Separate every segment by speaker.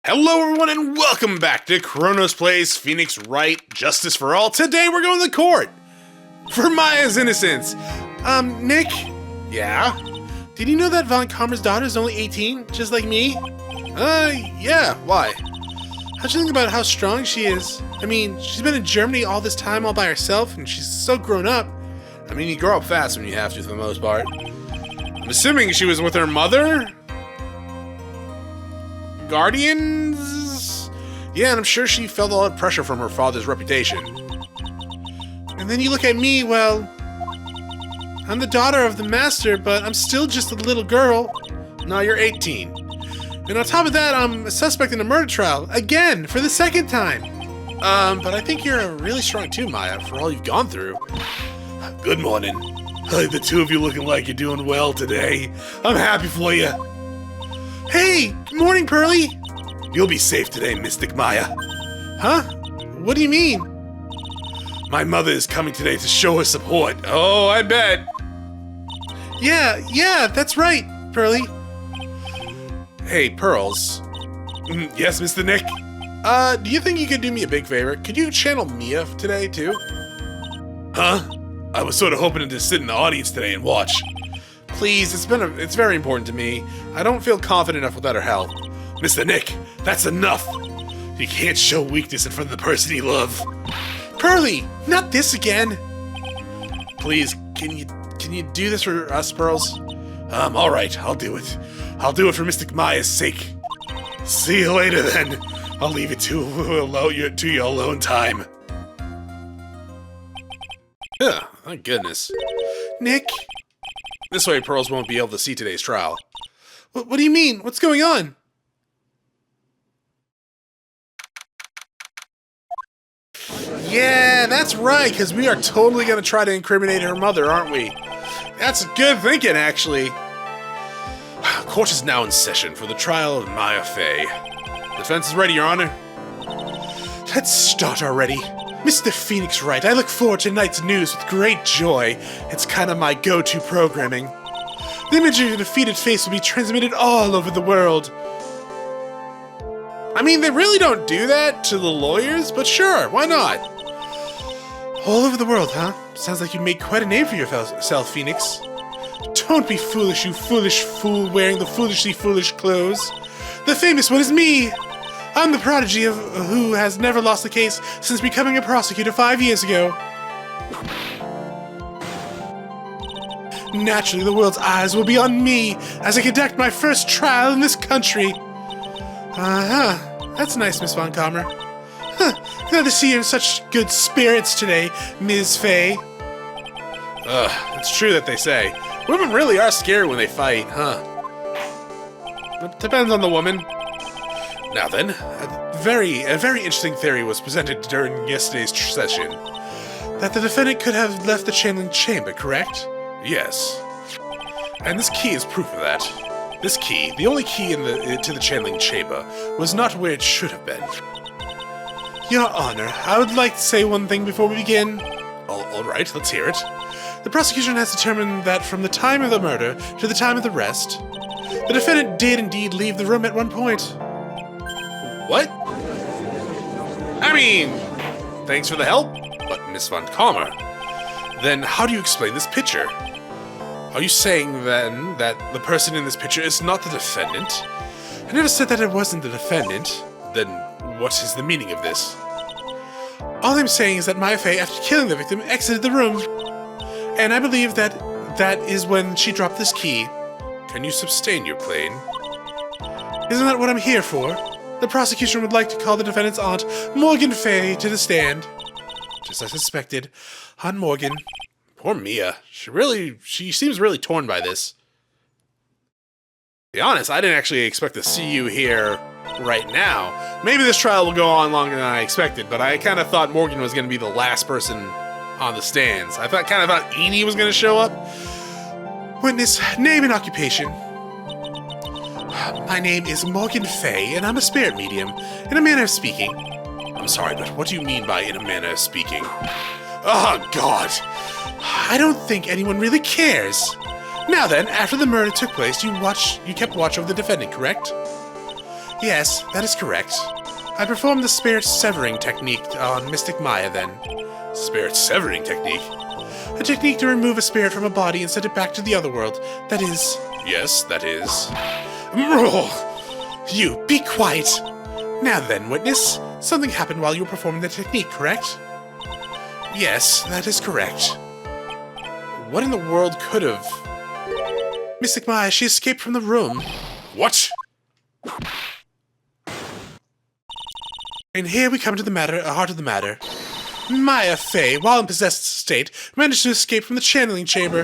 Speaker 1: Hello everyone and welcome back to Chronos Plays Phoenix Wright, Justice for All. Today we're going to court for Maya's innocence. Nick? Yeah? Did you know that Von Karma's daughter is only 18, just like me? Yeah, why? How'd you think about how strong she is? I mean, she's been in Germany all this time all by herself, and she's so grown up. I mean, you grow up fast when you have to, for the most part. I'm assuming she was with her mother? Guardians? Yeah, and I'm sure she felt a lot of pressure from her father's reputation. And then you look at me, well, I'm the daughter of the master, but I'm still just a little girl. No, you're 18. And on top of that, I'm a suspect in a murder trial, again, for the second time. But I think you're really strong too, Maya, for all you've gone through. Good morning. The two of you looking like you're doing well today. I'm happy for you. Hey, good morning, Pearly. You'll be safe today, Mystic Maya. Huh? What do you mean? My mother is coming today to show her support. Oh, I bet. Yeah, that's right, Pearly. Hey, Pearls. Yes, Mr. Nick? Do you think you could do me a big favor? Could you channel Mia today, too? Huh? I was sort of hoping to sit in the audience today and watch. Please, it's very important to me. I don't feel confident enough without her help. Mr. Nick, that's enough. You can't show weakness in front of the person you love. Pearly, not this again. Please, can you do this for us, Pearls? All right, I'll do it. I'll do it for Mystic Maya's sake. See you later, then. I'll leave it to your alone time. Ugh, thank goodness. Nick? This way, Pearls won't be able to see today's trial. What do you mean? What's going on? Yeah, that's right, because we are totally going to try to incriminate her mother, aren't we? That's good thinking, actually. Court is now in session for the trial of Maya Fey. Defense is ready, Your Honor. Let's start already. Mr. Phoenix Wright, I look forward to tonight's news with great joy. It's kind of my go-to programming. The image of your defeated face will be transmitted all over the world. I mean, they really don't do that to the lawyers, but sure, why not? All over the world, huh? Sounds like you made quite a name for yourself, Phoenix. Don't be foolish, you foolish fool wearing the foolishly foolish clothes. The famous one is me! I'm the prodigy of who has never lost a case since becoming a prosecutor 5 years ago. Naturally, the world's eyes will be on me as I conduct my first trial in this country. That's nice, Miss Von Karma. Glad to see you in such good spirits today, Ms. Fey. It's true that they say. Women really are scary when they fight, huh? It depends on the woman. Now then, a very interesting theory was presented during yesterday's session. That the defendant could have left the channeling chamber, correct? Yes. And this key is proof of that. This key, the only key to the channeling chamber, was not where it should have been. Your Honor, I would like to say one thing before we begin. All right, let's hear it. The prosecution has determined that from the time of the murder to the time of the arrest, the defendant did indeed leave the room at one point. What? I mean, thanks for the help, but Miss Von Karma. Then how do you explain this picture? Are you saying then that the person in this picture is not the defendant? I never said that it wasn't the defendant. Then what is the meaning of this? All I'm saying is that Maya Fey, after killing the victim, exited the room. And I believe that is when she dropped this key. Can you sustain your claim? Isn't that what I'm here for? The prosecution would like to call the defendant's aunt, Morgan Fey, to the stand. Just as I suspected, Aunt Morgan. Poor Mia. She seems really torn by this. To be honest, I didn't actually expect to see you here right now. Maybe this trial will go on longer than I expected, but I kind of thought Morgan was going to be the last person on the stands. I thought Eni was going to show up. Witness, name and occupation. My name is Morgan Fey, and I'm a spirit medium, in a manner of speaking. I'm sorry, but what do you mean by in a manner of speaking? Oh, God. I don't think anyone really cares. Now then, after the murder took place, you kept watch over the defendant, correct? Yes, that is correct. I performed the spirit severing technique on Mystic Maya then. Spirit severing technique? A technique to remove a spirit from a body and send it back to the other world. That is... Yes, that is... You, be quiet! Now then, witness, something happened while you were performing the technique, correct? Yes, that is correct. What in the world could have... Mystic Maya, she escaped from the room. What? And here we come to the heart of the matter. Maya Fey, while in possessed state, managed to escape from the channeling chamber.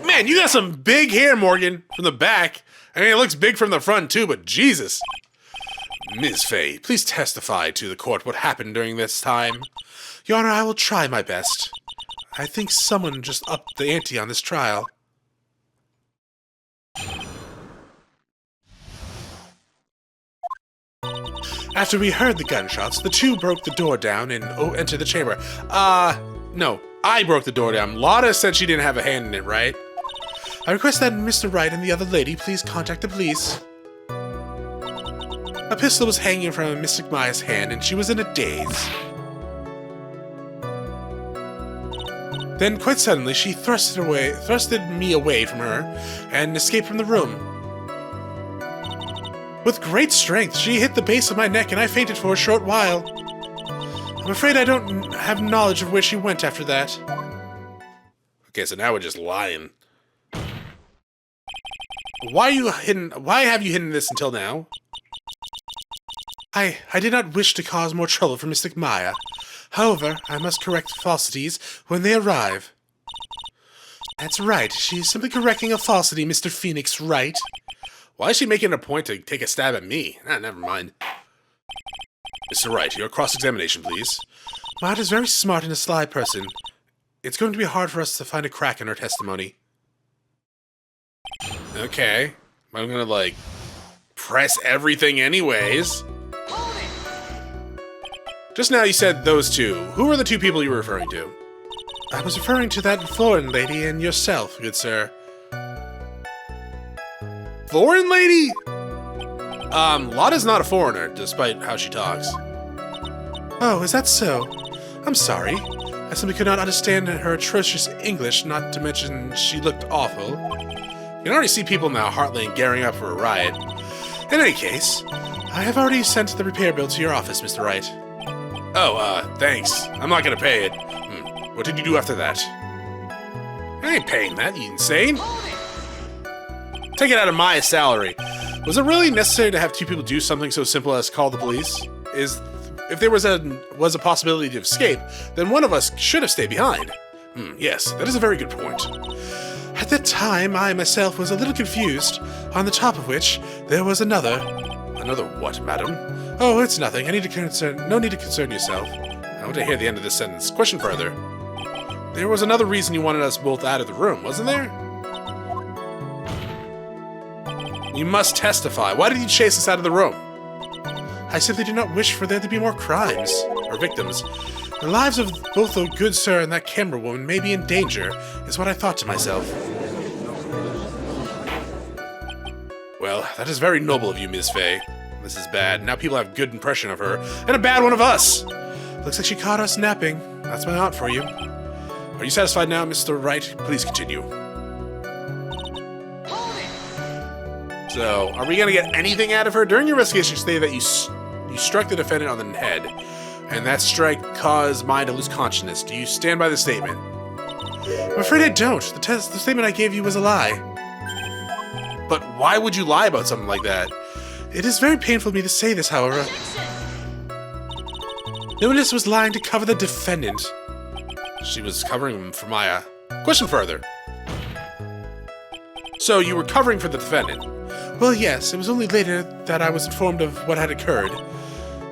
Speaker 1: Man, you got some big hair, Morgan, from the back. I mean, it looks big from the front, too, but Jesus. Ms. Fey, please testify to the court what happened during this time. Your Honor, I will try my best. I think someone just upped the ante on this trial. After we heard the gunshots, the two broke the door down and entered the chamber. No, I broke the door down. Lotta said she didn't have a hand in it, right? I request that Mr. Wright and the other lady please contact the police. A pistol was hanging from Mystic Maya's hand, and she was in a daze. Then, quite suddenly, she thrusted me away from her and escaped from the room. With great strength, she hit the base of my neck and I fainted for a short while. I'm afraid I don't have knowledge of where she went after that. Okay, so now we're just lying. Why have you hidden this until now? I did not wish to cause more trouble for Mystic Maya. However, I must correct falsities when they arrive. That's right, she's simply correcting a falsity, Mr. Phoenix Wright. Why is she making a point to take a stab at me? Never mind. Mr. Wright, your cross-examination, please. Maya is very smart and a sly person. It's going to be hard for us to find a crack in her testimony. Okay. I'm gonna, like, press everything anyways. Just now you said those two. Who were the two people you were referring to? I was referring to that foreign lady and yourself, good sir. Foreign lady? Lotta's not a foreigner, despite how she talks. Oh, is that so? I'm sorry. I simply could not understand her atrocious English, not to mention she looked awful. You can already see people now Heartland gearing up for a riot. In any case, I have already sent the repair bill to your office, Mr. Wright. Oh, thanks. I'm not gonna pay it. What did you do after that? I ain't paying that, you insane? Take it out of my salary. Was it really necessary to have two people do something so simple as call the police? If there was a possibility to escape, then one of us should have stayed behind. Yes, that is a very good point. At that time, I myself was a little confused, on the top of which there was another... Another what, madam? Oh, it's nothing. No need to concern yourself. I want to hear the end of this sentence. Question further. There was another reason you wanted us both out of the room, wasn't there? You must testify. Why did you chase us out of the room? I simply do not wish for there to be more crimes, or victims. The lives of both the good sir and that camera woman may be in danger, is what I thought to myself. Well, that is very noble of you, Ms. Fey. This is bad. Now people have a good impression of her, and a bad one of us! Looks like she caught us napping. That's my aunt for you. Are you satisfied now, Mr. Wright? Please continue. So, are we gonna get anything out of her? During your investigation, you stated that you struck the defendant on the head, and that strike caused mine to lose consciousness. Do you stand by the statement? I'm afraid I don't. The statement I gave you was a lie. But why would you lie about something like that? It is very painful for me to say this, however. The witness was lying to cover the defendant. She was covering him for Maya. Question further. So you were covering for the defendant? Well, yes. It was only later that I was informed of what had occurred.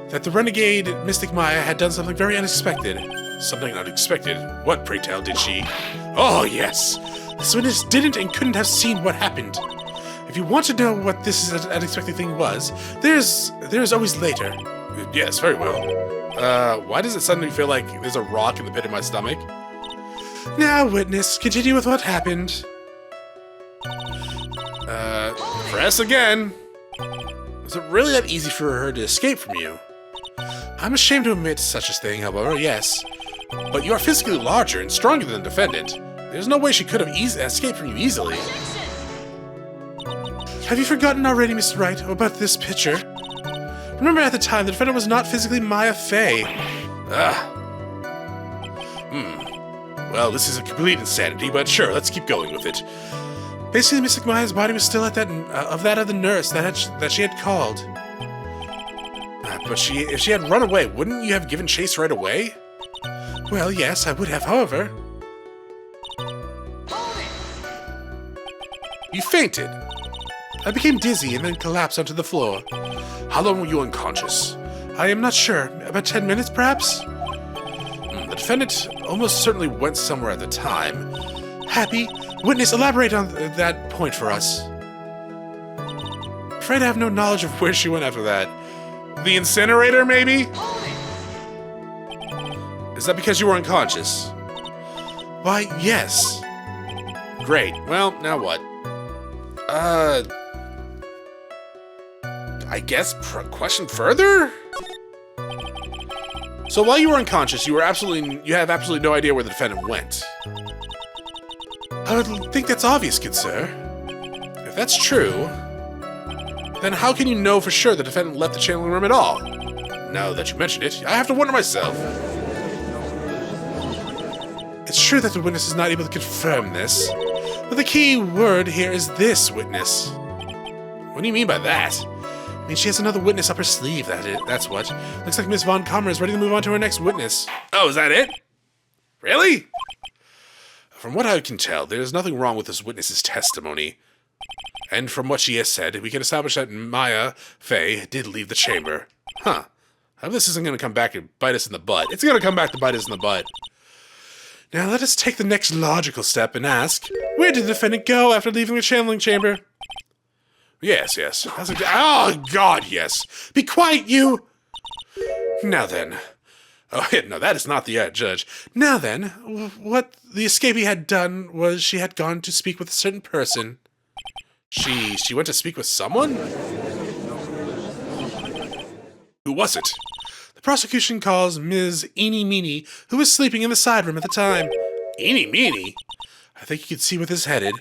Speaker 1: That the renegade Mystic Maya had done something very unexpected. Something unexpected? What, pray tell, did she? Oh, yes! This witness didn't and couldn't have seen what happened. If you want to know what this unexpected thing was, there's always later. Yes, very well. Why does it suddenly feel like there's a rock in the pit of my stomach? Now, witness, continue with what happened. Press again. Was it really that easy for her to escape from you? I'm ashamed to admit such a thing, however, yes. But you are physically larger and stronger than the defendant. There's no way she could have escaped from you easily. Have you forgotten already, Mr. Wright, about this picture? Remember at the time, the defendant was not physically Maya Fey. Well, this is a complete insanity, but sure, let's keep going with it. Basically, Mystic Maya's body was still at that of the nurse that she had called. But if she had run away, wouldn't you have given chase right away? Well, yes, I would have, however. You fainted. I became dizzy and then collapsed onto the floor. How long were you unconscious? I am not sure. About 10 minutes, perhaps? The defendant almost certainly went somewhere at the time. Happy? Witness, elaborate on that point for us. Afraid I have no knowledge of where she went after that. The incinerator, maybe? Is that because you were unconscious? Why, yes. Great. Well, now what? I guess question further? So while you were unconscious, you have absolutely no idea where the defendant went. I would think that's obvious, good sir. If that's true, then how can you know for sure the defendant left the channeling room at all? Now that you mention it, I have to wonder myself. It's true that the witness is not able to confirm this, but the key word here is this, witness. What do you mean by that? I mean, she has another witness up her sleeve, that's what. Looks like Miss Von Kammer is ready to move on to her next witness. Oh, is that it? Really? From what I can tell, there is nothing wrong with this witness's testimony. And from what she has said, we can establish that Maya Fey did leave the chamber. Huh. I hope this isn't going to come back and bite us in the butt. It's going to come back to bite us in the butt. Now let us take the next logical step and ask, where did the defendant go after leaving the channeling chamber? Yes. Oh, God, yes. Be quiet, you! Now then. Oh, no, that is not the judge. Now then, what the escapee had done was she had gone to speak with a certain person. She went to speak with someone? Who was it? The prosecution calls Ms. Eeny Meeny, who was sleeping in the side room at the time. Eeny Meeny? I think you can see where this is headed.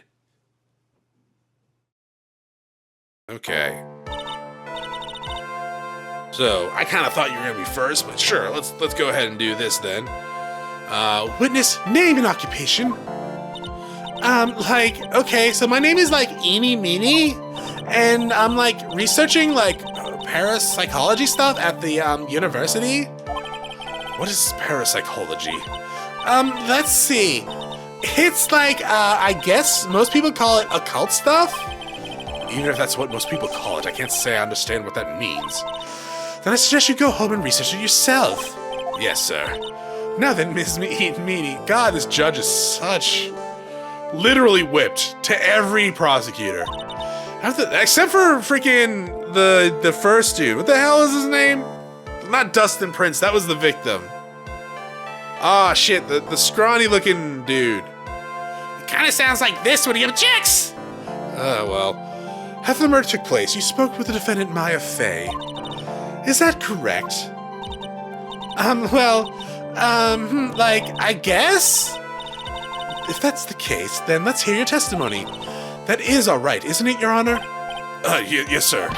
Speaker 1: Okay. So, I kind of thought you were going to be first, but sure, let's go ahead and do this then. Witness, name and occupation. Okay, so my name is, Eeny Meeny, and I'm, researching, parapsychology stuff at the, university. What is parapsychology? Let's see. It's I guess most people call it occult stuff? Even if that's what most people call it, I can't say I understand what that means. Then I suggest you go home and research it yourself. Yes, sir. Now then, Miss Meany. God, this judge is such... literally whipped to every prosecutor. Except for freaking the first dude. What the hell is his name? Not Dustin Prince, that was the victim. Ah, shit, the scrawny looking dude. It kind of sounds like this when he objects. Oh, well. After the murder took place, you spoke with the defendant Maya Fey. Is that correct? I guess? If that's the case, then let's hear your testimony. That is all right, isn't it, Your Honor? Yes, sir.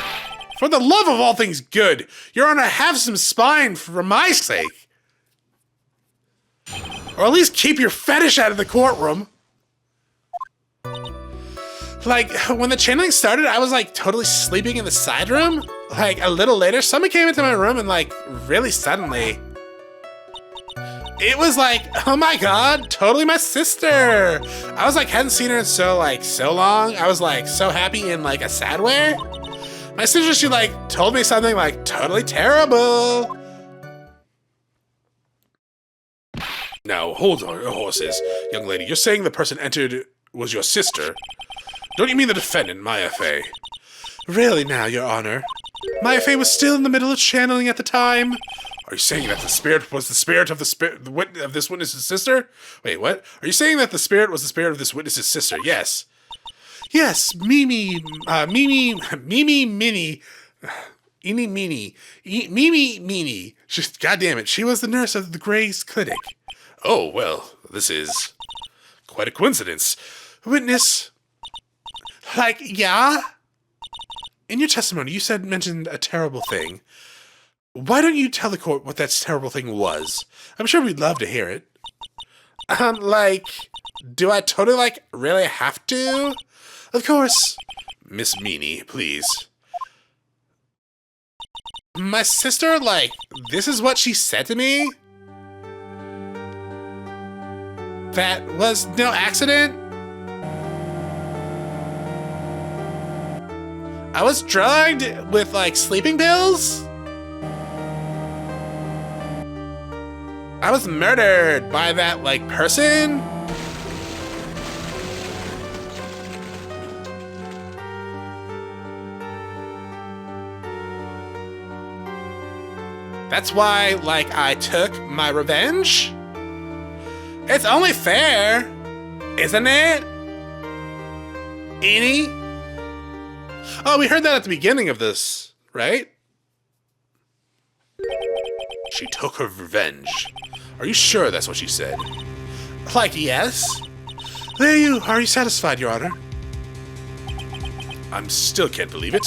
Speaker 1: For the love of all things good, Your Honor, have some spine for my sake. Or at least keep your fetish out of the courtroom. When the channeling started, I was, totally sleeping in the side room. A little later, someone came into my room and, really suddenly... it was oh my God, totally my sister. I was hadn't seen her in so long. I was so happy in a sad way. My sister, she told me something totally terrible. Now, hold on your horses, young lady. You're saying the person entered was your sister? Don't you mean the defendant, Maya Fey? Really now, Your Honor. Maya Fey was still in the middle of channeling at the time. Are you saying that the spirit was the spirit of of this witness's sister? Wait, what? Are you saying that the spirit was the spirit of this witness's sister? Yes. Yes, Mimi Minnie. Eeny Meeny. Mimi Meeny. God damn it, she was the nurse of the Gray's clinic. Oh, well, this is quite a coincidence. Witness. Like, yeah? In your testimony, you mentioned a terrible thing. Why don't you tell the court what that terrible thing was? I'm sure we'd love to hear it. Do I totally, really have to? Of course. Miss Meanie, please. My sister, this is what she said to me? That was no accident? I was drugged with, sleeping pills? I was murdered by that, person? That's why, I took my revenge? It's only fair, isn't it? Eenie? Oh, we heard that at the beginning of this, right? She took her revenge. Are you sure that's what she said? Yes. Are you satisfied, Your Honor? I still can't believe it.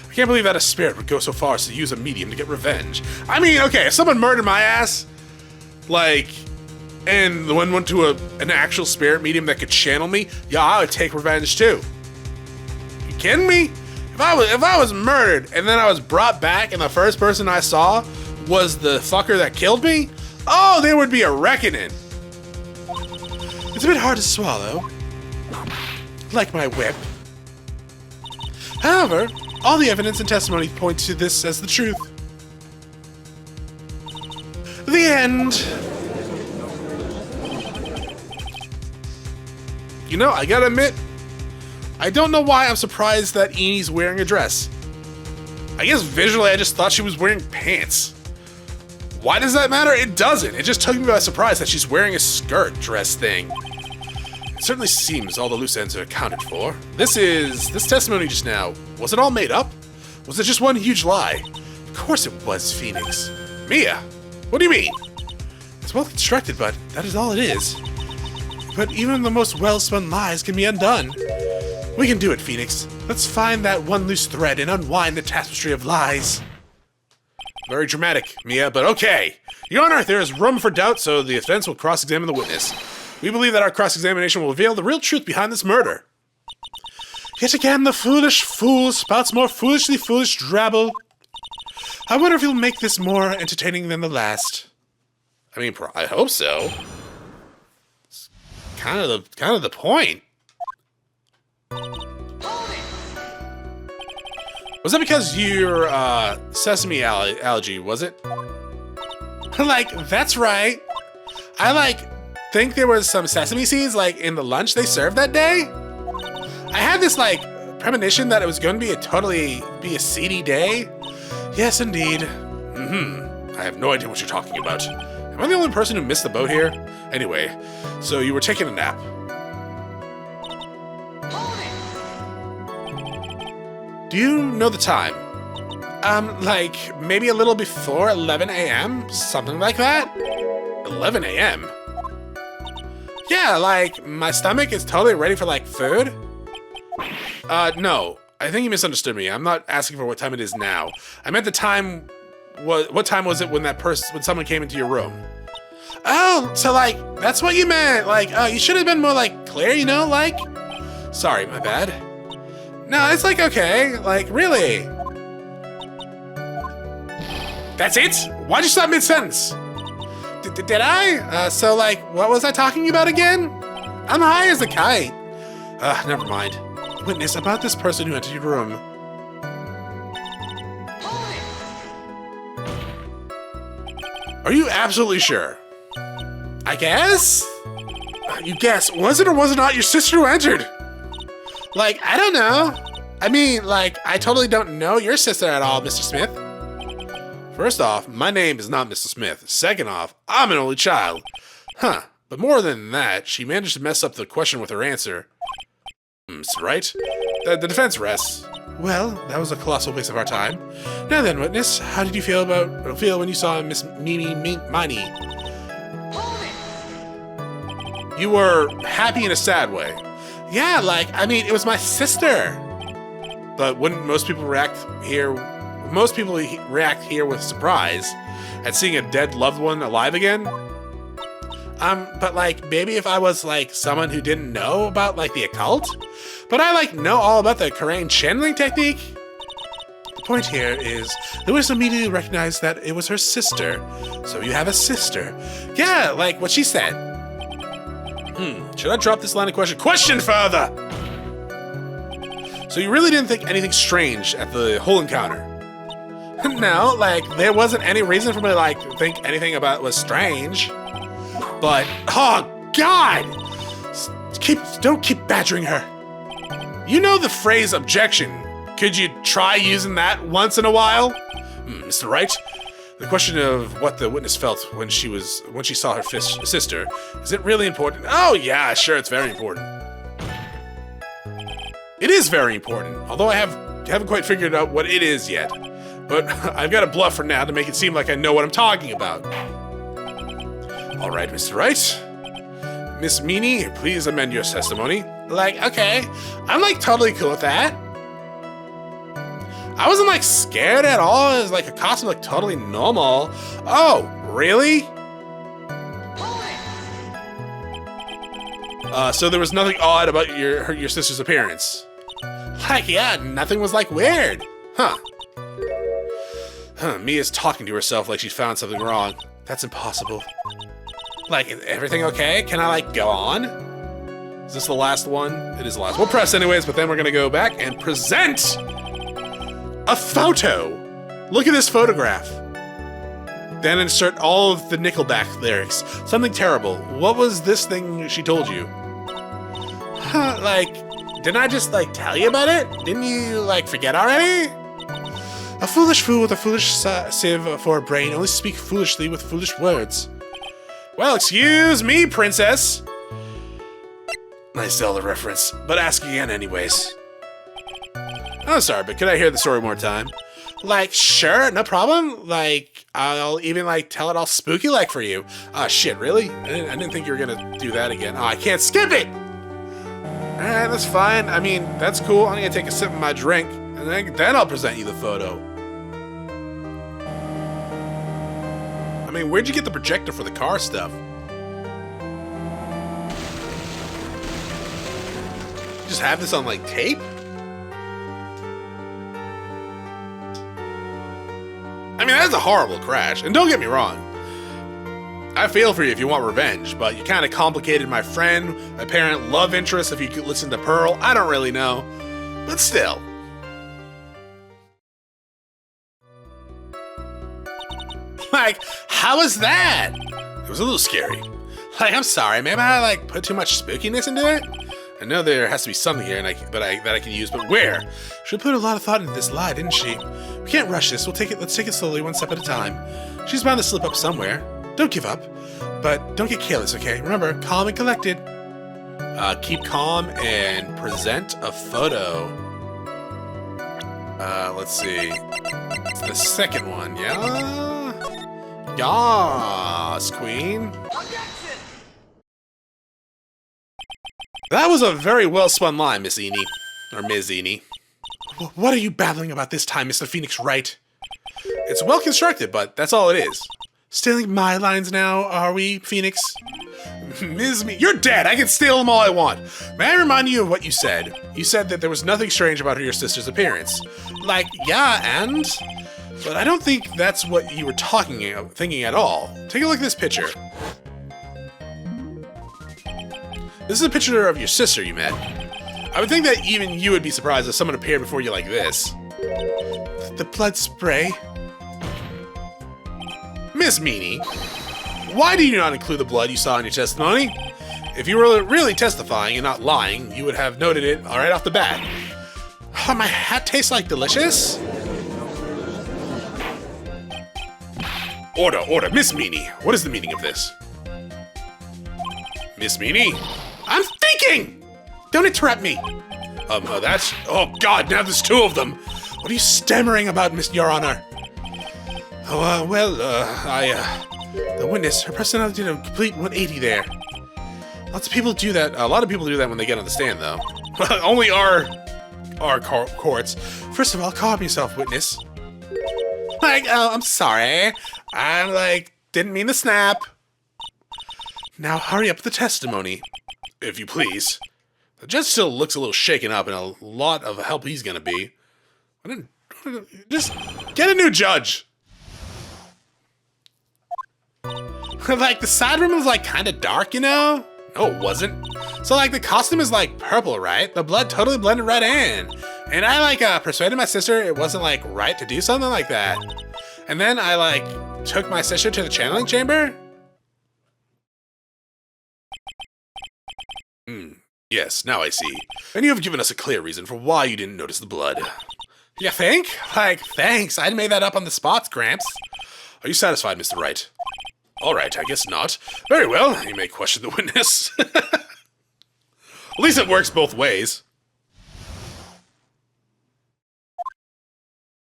Speaker 1: I can't believe that a spirit would go so far as to use a medium to get revenge. I mean, okay, if someone murdered my ass, and the one went to an actual spirit medium that could channel me, yeah, I would take revenge too. You kidding me? If I was murdered and then I was brought back and the first person I saw was the fucker that killed me, oh, there would be a reckoning. It's a bit hard to swallow. Like my whip. However, all the evidence and testimony point to this as the truth. The end. You know, I gotta admit, I don't know why I'm surprised that Enie's wearing a dress. I guess visually I just thought she was wearing pants. Why does that matter? It doesn't. It just took me by surprise that she's wearing a skirt dress thing. It certainly seems all the loose ends are accounted for. This testimony just now, was it all made up? Was it just one huge lie? Of course it was, Phoenix. Mia, what do you mean? It's well constructed, but that is all it is. But even the most well-spun lies can be undone. We can do it, Phoenix. Let's find that one loose thread and unwind the tapestry of lies. Very dramatic, Mia, but okay. Your Honor, there is room for doubt, so the defense will cross-examine the witness. We believe that our cross-examination will reveal the real truth behind this murder. Yet again, the foolish fool spouts more foolishly foolish drabble. I wonder if he'll make this more entertaining than the last. I mean, I hope so. It's kind of the point. Was that because your sesame allergy, was it? That's right. I think there was some sesame seeds in the lunch they served that day. I had this premonition that it was going to be a seedy day. Yes, indeed. I have no idea what you're talking about. Am I the only person who missed the boat here? Anyway, so you were taking a nap. Do you know the time? Maybe a little before 11 a.m.? Something like that? 11 a.m.? Yeah, my stomach is totally ready for, food. No. I think you misunderstood me. I'm not asking for what time it is now. I meant the time... What time was it when when someone came into your room? Oh, so, that's what you meant. You should have been more, clear, you know, Sorry, my bad. No, it's okay. Really? That's it? Why'd you stop mid-sentence? Did I? What was I talking about again? I'm high as a kite. Never mind. Witness, about this person who entered your room. Are you absolutely sure? I guess? You guess, was it or was it not your sister who entered? I don't know. I mean, I totally don't know your sister at all, Mr. Smith. First off, my name is not Mr. Smith. Second off, I'm an only child. Huh, but more than that, she managed to mess up the question with her answer. Mr. Wright. The defense rests. Well, that was a colossal waste of our time. Now then, witness, how did you feel when you saw Miss Mani? You were happy in a sad way. Yeah, it was my sister. But wouldn't most people react here? Most people react here with surprise at seeing a dead loved one alive again. But maybe if I was someone who didn't know about the occult, but I know all about the Korean channeling technique. The point here is the witness immediately recognized that it was her sister. So you have a sister. Yeah, what she said. Should I drop this line of question? Question further! So you really didn't think anything strange at the whole encounter? No, there wasn't any reason for me to think anything about it was strange. But, oh God! Don't keep badgering her. You know the phrase objection. Could you try using that once in a while? Mr. Wright, the question of what the witness felt when she saw her sister, is it really important? Oh yeah, sure, it's very important. It is very important, although I haven't quite figured out what it is yet. But I've got a bluff for now to make it seem like I know what I'm talking about. All right, Mr. Wright. Miss Meanie, please amend your testimony. Okay, I'm totally cool with that. I wasn't scared at all. It was a costume totally normal. Oh, really? So there was nothing odd about your sister's appearance. Yeah, nothing was weird. Huh. Mia's talking to herself like she found something wrong. That's impossible. Is everything okay? Can I go on? Is this the last one? It is the last. We'll press anyways, but then we're gonna go back and present a photo. Look at this photograph. Then insert all of the Nickelback lyrics. Something terrible. What was this thing she told you? Didn't I just tell you about it? Didn't you forget already? A foolish fool with a foolish sieve for a brain only speak foolishly with foolish words. Well, excuse me, princess. Nice Zelda reference, but ask again anyways. Oh, sorry, but could I hear the story one more time? Sure, no problem. I'll even tell it all spooky for you. Shit, really? I didn't think you were gonna do that again. Oh, I can't skip it! Alright, that's fine. I mean, that's cool. I'm gonna take a sip of my drink, and then I'll present you the photo. I mean, where'd you get the projector for the car stuff? You just have this on tape? I mean, that's a horrible crash, and don't get me wrong. I feel for you if you want revenge, but you kind of complicated my friend, apparent love interest if you could listen to Pearl. I don't really know, but still. How was that? It was a little scary. I'm sorry, maybe I put too much spookiness into it? I know there has to be something here that I can use, but where? She put a lot of thought into this lie, didn't she? We can't rush this. Let's take it slowly, one step at a time. She's bound to slip up somewhere. Don't give up, but don't get careless, okay? Remember, calm and collected. Keep calm and present a photo. Let's see. It's the second one, yeah? Yas, queen. That was a very well-spun line, Miss Eni. Or Ms. Eni. What are you babbling about this time, Mr. Phoenix Wright? It's well-constructed, but that's all it is. Stealing my lines now, are we, Phoenix? Ms. Me, you're dead! I can steal them all I want! May I remind you of what you said? You said that there was nothing strange about your sister's appearance. Yeah, and? But I don't think that's what you were thinking at all. Take a look at this picture. This is a picture of your sister you met. I would think that even you would be surprised if someone appeared before you like this. The blood spray? Miss Meanie, why do you not include the blood you saw in your testimony? If you were really testifying and not lying, you would have noted it right off the bat. Oh, my hat tastes delicious? Order, Miss Meanie. What is the meaning of this? Miss Meanie? I'm thinking! Don't interrupt me! That's... Oh, God, now there's two of them. What are you stammering about, Your Honor? Oh, the witness, her personality did a complete 180 there. Lots of people do that. A lot of people do that when they get on the stand, though. Only our courts. First of all, calm yourself, witness. Like, oh, I'm sorry. I, didn't mean to snap. Now hurry up with the testimony, if you please. The judge still looks a little shaken up, and a lot of help he's gonna be. Just get a new judge. The side room was, kind of dark, you know? No, it wasn't. So, the costume is, purple, right? The blood totally blended right in. And I, persuaded my sister it wasn't, right to do something like that. And then I, took my sister to the channeling chamber. Yes, now I see. And you have given us a clear reason for why you didn't notice the blood. You think? Thanks. I made that up on the spot, Gramps. Are you satisfied, Mr. Wright? All right, I guess not. Very well, you may question the witness. At least it works both ways.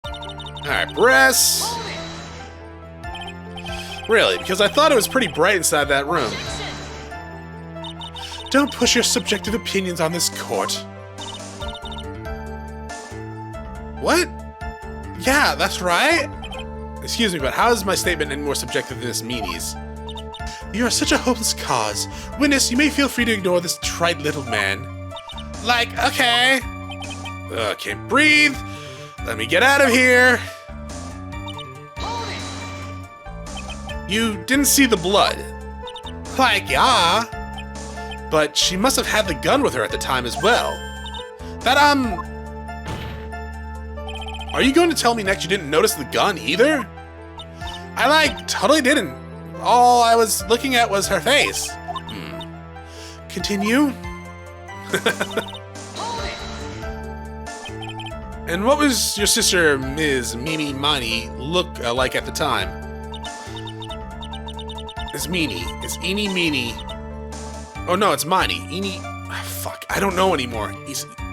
Speaker 1: Alright, press. Really, because I thought it was pretty bright inside that room. Don't push your subjective opinions on this court. What? Yeah, that's right. Excuse me, but how is my statement any more subjective than this meanie's? You are such a hopeless cause. Witness, you may feel free to ignore this trite little man. Okay. Can't breathe. Let me get out of here. You didn't see the blood. Yeah. But she must have had the gun with her at the time as well. Are you going to tell me next you didn't notice the gun either? I, totally didn't. All I was looking at was her face. Continue. And what was your sister, Ms. Mimi Mani, look like at the time? It's Meanie. It's Eenie Meanie. Oh no, it's Mani. Eenie... fuck, I don't know anymore.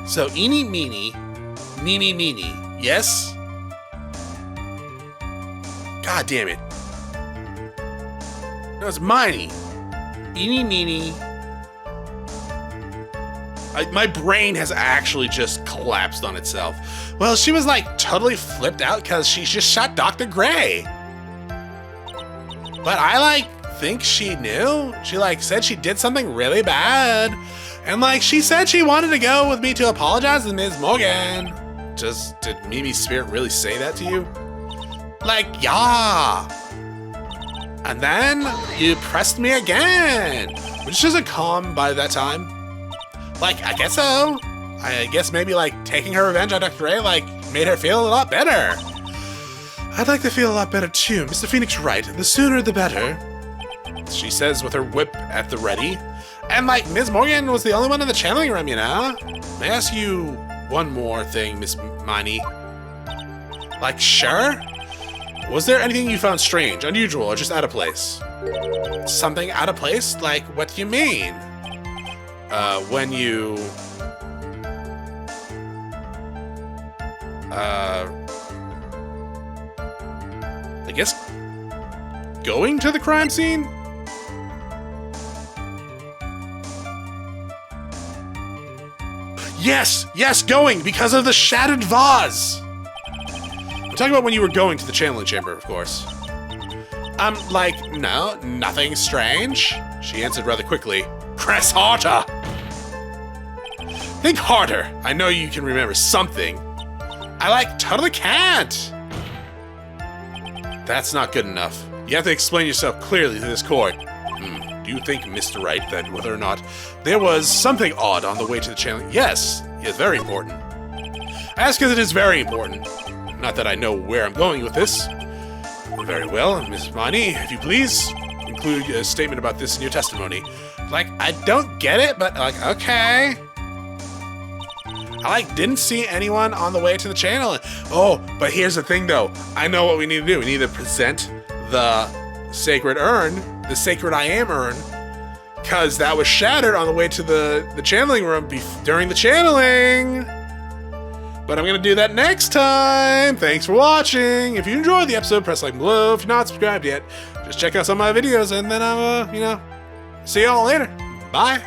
Speaker 1: So, Eenie Meanie, Mimi Meanie. Yes? God damn it. No, it's Miney. Eenie Meenie. My brain has actually just collapsed on itself. Well, she was totally flipped out because she just shot Dr. Gray. But I think she knew. She said she did something really bad. And she said she wanted to go with me to apologize to Ms. Morgan. Did Mimi's spirit really say that to you? Yeah. And then you pressed me again. Which doesn't calm by that time. I guess so. I guess maybe taking her revenge on Dr. Gray made her feel a lot better. I'd like to feel a lot better too, Mr. Phoenix Wright. The sooner the better. She says with her whip at the ready. And Ms. Morgan was the only one in the channeling room, you know? May I ask you one more thing, Miss Miney? Sure? Was there anything you found strange, unusual, or just out of place? Something out of place? What do you mean? When you... I guess... going to the crime scene? Yes, going, because of the shattered vase! I'm talking about when you were going to the channeling chamber, of course. No, nothing strange. She answered rather quickly. Press harder! Think harder. I know you can remember something. I totally can't! That's not good enough. You have to explain yourself clearly to this court. Do you think, Mr. Wright, that whether or not there was something odd on the way to the channeling? Yes, very important. I ask because it is very important. Not that I know where I'm going with this. Very well, Miss Mani, if you please, include a statement about this in your testimony. I don't get it, but okay. I didn't see anyone on the way to the channel. Oh, but here's the thing though. I know what we need to do. We need to present the sacred urn, the sacred I am urn, because that was shattered on the way to the channeling room during the channeling. But I'm going to do that next time. Thanks for watching. If you enjoyed the episode, press like below. If you're not subscribed yet, just check out some of my videos, and then I'll, see y'all later. Bye.